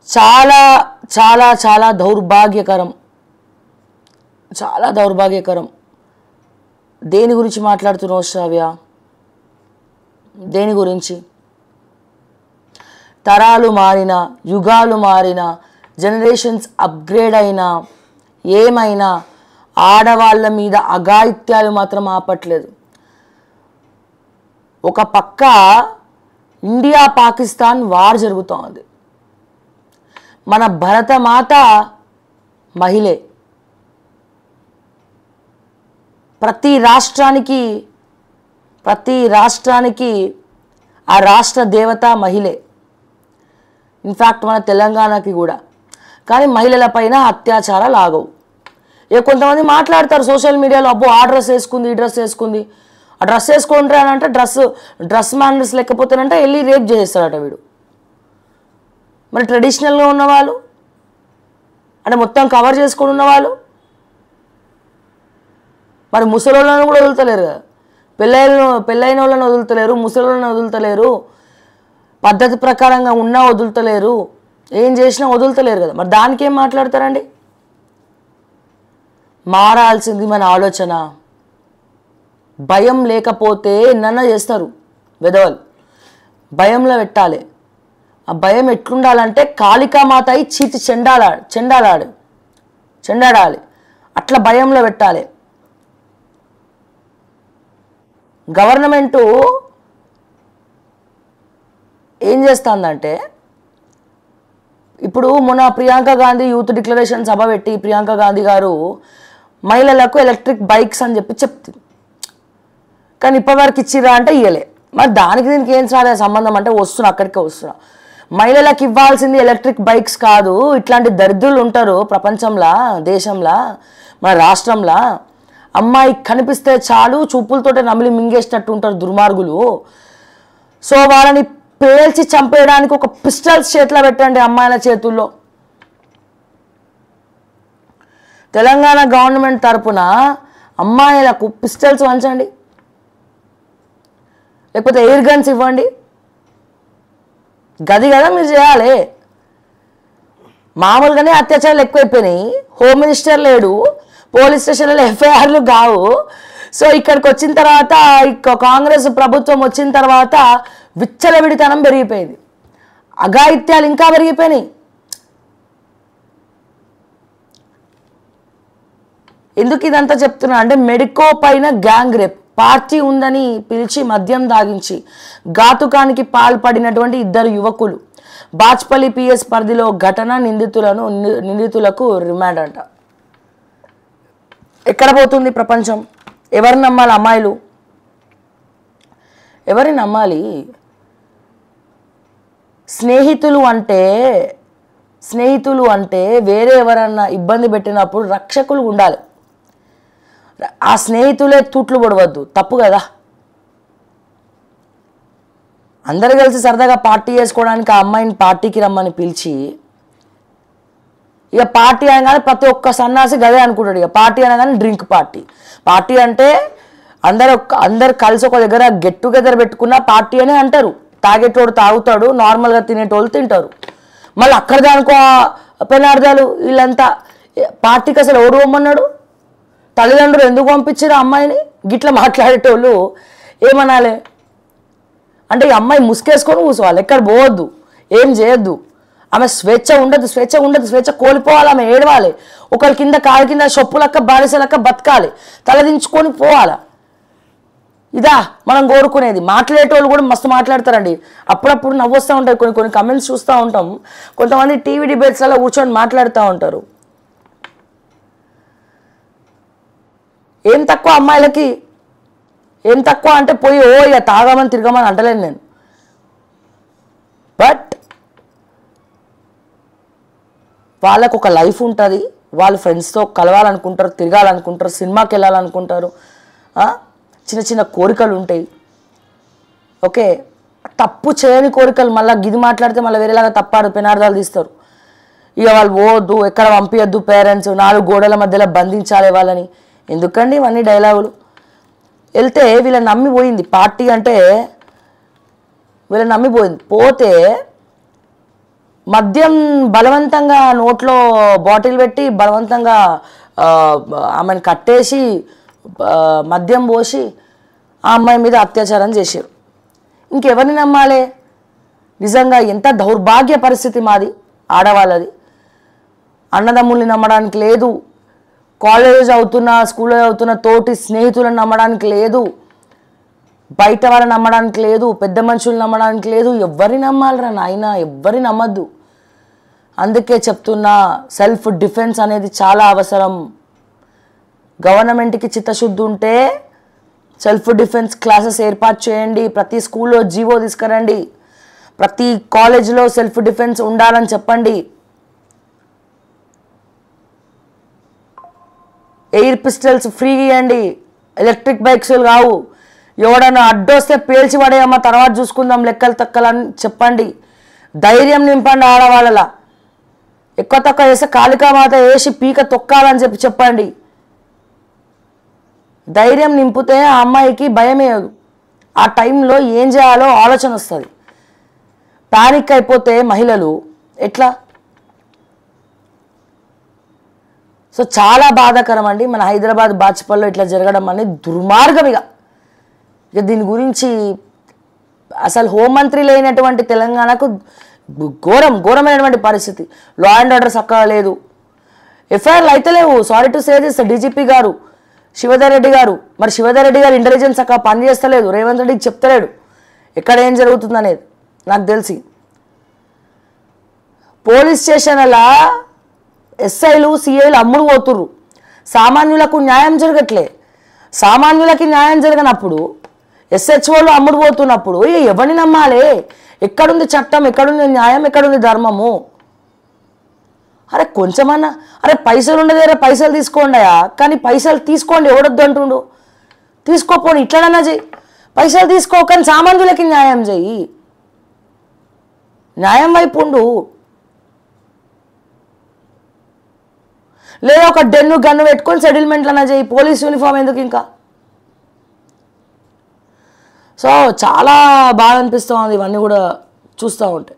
చాలా చాలా చాలా దౌర్భాగ్యకరం, చాలా దౌర్భాగ్యకరం. దేని గురించి మాట్లాడుతున్నావు శ్రావ్య? దేని గురించి? తరాలు మారినా, యుగాలు మారినా, జనరేషన్స్ అప్గ్రేడ్ అయినా, ఏమైనా ఆడవాళ్ళ మీద అఘాయిత్యాలు మాత్రం ఆపట్లేదు. ఒక పక్క ఇండియా పాకిస్తాన్ వార్ జరుగుతోంది. మన భరతమాత మహిళే. ప్రతి రాష్ట్రానికి ఆ రాష్ట్ర దేవత మహిళే. ఇన్ఫ్యాక్ట్ మన తెలంగాణకి కూడా. కానీ మహిళల పైన అత్యాచారాలు ఆగవు. కొంతమంది మాట్లాడతారు సోషల్ మీడియాలో, అబ్బో ఆ డ్రెస్ వేసుకుంది, ఈ డ్రెస్ వేసుకుంది, ఆ డ్రెస్ వేసుకుంటానంటే డ్రెస్ మ్యానర్స్ లేకపోతేనంటే వెళ్ళి రేప్ చేసేస్తాడట వీడు. మరి ట్రెడిషనల్గా ఉన్నవాళ్ళు అంటే మొత్తం కవర్ చేసుకొని ఉన్నవాళ్ళు మరి ముసలోళ్ళను కూడా వదులుతలేరు కదా. పెళ్ళైన వాళ్ళని వదులుతలేరు, ముసలోళ్ళని వదులుతలేరు, పద్ధతి ప్రకారంగా ఉన్నా వదులుతలేరు, ఏం చేసినా వదులుతలేరు కదా. మరి దానికి ఏం మాట్లాడతారండి? మారాల్సింది మన ఆలోచన. భయం లేకపోతే ఎన్నన్నా చేస్తారు వెధవలు. భయంలో పెట్టాలి. ఆ భయం ఎట్లుండాలంటే కాళికామాత అయి చీటి చెండాడాలి. అట్లా భయంలో పెట్టాలి. గవర్నమెంటు ఏం చేస్తుందంటే, ఇప్పుడు మొన్న ప్రియాంక గాంధీ యూత్ డిక్లరేషన్ సభ పెట్టి ప్రియాంక గాంధీ గారు మహిళలకు ఎలక్ట్రిక్ బైక్స్ అని చెప్తుంది. కానీ ఇప్పటివరకు ఇచ్చిరా అంటే ఇవ్వలే. మరి దానికి దీనికి ఏం సార్ సంబంధం అంటే అక్కడికే వస్తున్నా. మహిళలకు ఇవ్వాల్సింది ఎలక్ట్రిక్ బైక్స్ కాదు. ఇట్లాంటి దరిద్రులు ఉంటారు ప్రపంచంలో, దేశంలో, మన రాష్ట్రంలో. అమ్మాయి కనిపిస్తే చాలు చూపులతోటే నమిలి మింగేసినట్టు ఉంటారు దుర్మార్గులు. సో వాళ్ళని పేల్చి చంపేయడానికి ఒక పిస్టల్స్ చేతిలో పెట్టండి, అమ్మాయిల చేతుల్లో. తెలంగాణ గవర్నమెంట్ తరపున అమ్మాయిలకు పిస్టల్స్ వంచండి, లేకపోతే ఎయిర్ గన్స్ ఇవ్వండి. గది కదా మీరు చేయాలి. మామూలుగానే అత్యాచారాలు ఎక్కువైపోయినాయి. హోమ్ మినిస్టర్ లేడు, పోలీస్ స్టేషన్లలో ఎఫ్ఐఆర్లు కావు. సో ఇక్కడికి వచ్చిన తర్వాత, కాంగ్రెస్ ప్రభుత్వం వచ్చిన తర్వాత విచ్చలవిడితనం పెరిగిపోయింది, అఘాయిత్యాలు ఇంకా పెరిగిపోయినాయి. ఎందుకు ఇదంతా చెప్తున్నా అంటే, మెడికో పైన గ్యాంగ్ రేప్, పార్టీ ఉందని పిలిచి మద్యం దాగించి ఘాతుకానికి పాల్పడినటువంటి 2 యువకులు. బాచ్పల్లి పిఎస్ పరిధిలో ఘటన. నిందితులకు రిమాండ్ అంట. ఎక్కడ పోతుంది ప్రపంచం? ఎవరిని నమ్మాలి? అమ్మాయిలు ఎవరిని నమ్మాలి? స్నేహితులు అంటే వేరే ఎవరన్నా ఇబ్బంది పెట్టినప్పుడు రక్షకులు ఉండాలి. ఆ స్నేహితులే తూట్లు పొడవద్దు, తప్పు కదా. అందరు కలిసి సరదాగా పార్టీ చేసుకోవడానికి ఆ అమ్మాయిని పార్టీకి రమ్మని పిలిచి, ఇక పార్టీ అనగానే ప్రతి ఒక్క సన్నాసి గదే అనుకుంటాడు. ఇక పార్టీ అనగానే డ్రింక్ పార్టీ అంటే అందరు కలిసి ఒక దగ్గర గెట్ టుగెదర్ పెట్టుకున్న పార్టీ అని అంటారు. తాగేటోడు తాగుతాడు, నార్మల్గా తినేటోళ్ళు తింటారు. మళ్ళీ అక్కడ దానికో పెనార్థాలు. వీళ్ళంతా పార్టీకి అసలు ఎవరు పొమ్మన్నాడు? తల్లిదండ్రులు ఎందుకు పంపించారు అమ్మాయిని? గిట్ల మాట్లాడేటోళ్ళు ఏమనాలి అంటే, ఈ అమ్మాయి ముసుకేసుకొని కూర్చోవాలి, ఎక్కడ పోవద్దు, ఏం చేయొద్దు. ఆమె స్వేచ్ఛ ఉండదు, స్వేచ్ఛ కోల్పోవాలి. ఆమె ఏడవాలి, ఒకరి కింద కాలు కింద షొప్పులక్క బానిసలక్క బతకాలి, తలదించుకొని పోవాలా. ఇదా మనం కోరుకునేది? మాట్లాడేటోళ్ళు కూడా మస్తు మాట్లాడతారండి. అప్పుడప్పుడు నవ్వొస్తూ ఉంటాయి. కొన్ని కమెంట్స్ చూస్తూ ఉంటాం. కొంతమంది టీవీ డిబేట్స్లలో కూర్చొని మాట్లాడుతూ ఉంటారు. ఏం తక్కువ అమ్మాయిలకి? ఏం తక్కువ అంటే పోయి ఇక తాగమని తిరగమని అంటలేను నేను. బట్ వాళ్ళకు ఒక లైఫ్ ఉంటుంది. వాళ్ళు ఫ్రెండ్స్తో కలవాలనుకుంటారు, తిరగాలనుకుంటారు, సినిమాకి వెళ్ళాలనుకుంటారు, చిన్న చిన్న కోరికలు ఉంటాయి. ఓకే, తప్పు చేయని కోరికలు. మళ్ళీ గిది మాట్లాడితే మళ్ళీ వేరేలాగా తప్పాడు, పెనార్థాలు తీస్తారు. ఇక వాళ్ళు పోవద్దు, ఎక్కడ పంపించద్దు, పేరెంట్స్ 4 గోడల మధ్యలో బంధించాలి వాళ్ళని. ఎందుకండి ఇవన్నీ డైలాగులు? వెళ్తే వీళ్ళని నమ్మిపోయింది పార్టీ అంటే, వీళ్ళని నమ్మిపోయింది. పోతే మద్యం బలవంతంగా నోట్లో బాటిల్ పెట్టి బలవంతంగా ఆమెను కట్టేసి మద్యం పోసి ఆ అమ్మాయి మీద అత్యాచారం చేశారు. ఇంకెవరిని నమ్మాలి? నిజంగా ఎంత దౌర్భాగ్య పరిస్థితి మాది ఆడవాళ్ళది. అన్నదమ్ముల్ని నమ్మడానికి లేదు, కాలేజ్ అవుతున్న స్కూల్లో అవుతున్న తోటి స్నేహితులను నమ్మడానికి లేదు, బయట వాళ్ళని నమ్మడానికి లేదు, పెద్ద మనుషులు నమ్మడానికి లేదు. ఎవరిని నమ్మాలరా నాయన? ఎవ్వరిని నమ్మద్దు. అందుకే చెప్తున్నా, సెల్ఫ్ డిఫెన్స్ అనేది చాలా అవసరం. గవర్నమెంట్కి చిత్తశుద్ధి ఉంటే సెల్ఫ్ డిఫెన్స్ క్లాసెస్ ఏర్పాటు చేయండి. ప్రతి స్కూల్లో జీవో తీసుకురండి. ప్రతి కాలేజీలో సెల్ఫ్ డిఫెన్స్ ఉండాలని చెప్పండి. ఎయిర్ పిస్టల్స్ ఫ్రీ ఇవ్వండి. ఎలక్ట్రిక్ బైక్స్ కావు. ఎవడన్నా అడ్డొస్తే పేల్చి పడేయమ్మా, తర్వాత చూసుకుందాం లెక్కలు తక్కలని చెప్పండి. ధైర్యం నింపండి ఆడవాళ్ళలా. ఎక్కువ తక్కువ చేస్తే కాళికామాత వేసి పీక తొక్కాలని చెప్పండి. ధైర్యం నింపితే ఆ అమ్మాయికి భయం వేయదు. ఆ టైంలో ఏం చేయాలో ఆలోచన వస్తుంది. పానిక్ అయిపోతే మహిళలు ఎట్లా? సో చాలా బాధాకరం అండి. మన హైదరాబాద్ బాచుపల్లిలో ఇట్లా జరగడం అనేది దుర్మార్గం. ఇక దీని గురించి అసలు హోంమంత్రి లేనటువంటి తెలంగాణకు ఘోరమైనటువంటి పరిస్థితి. లా అండ్ ఆర్డర్ చక్కగా లేదు, ఎఫ్ఐఆర్లు అయితే లేవు. Sorry to say this, DGP గారు శివధర్ రెడ్డి గారు, మరి శివధర్ రెడ్డి గారు ఇంటెలిజెన్స్ చక్కగా పనిచేస్తలేదు. రేవంత్ రెడ్డికి చెప్తలేడు ఎక్కడ ఏం జరుగుతుంది అనేది. నాకు తెలిసి పోలీస్ స్టేషన్ల ఎస్ఐలు సిఐలు అమ్ముడు పోతుర్రు. సామాన్యులకు న్యాయం జరగట్లే. సామాన్యులకి న్యాయం జరగనప్పుడు ఎస్హెచ్ఓలు అమ్ముడు పోతున్నప్పుడు ఎవరిని నమ్మాలి? ఎక్కడుంది చట్టం? ఎక్కడుంది న్యాయం? ఎక్కడుంది ధర్మము? అరే కొంచెమన్నా, అరే పైసలు ఉండదేరా, పైసలు తీసుకోండియా. కానీ పైసలు తీసుకోండి ఎవడొద్దు అంటుండు. తీసుకోపోని ఇట్లనన్నా చెయ్యి. పైసలు తీసుకో, కానీ సామాన్యులకి న్యాయం చెయ్యి. న్యాయం వైపు ఉండు. లేదా ఒక డెన్ను గన్ను పెట్టుకొని సెటిల్మెంట్లన్నా చేయి. పోలీస్ యూనిఫామ్ ఎందుకు ఇంకా? సో చాలా బాగా అనిపిస్తూ ఉంది ఇవన్నీ కూడా చూస్తూ ఉంటే.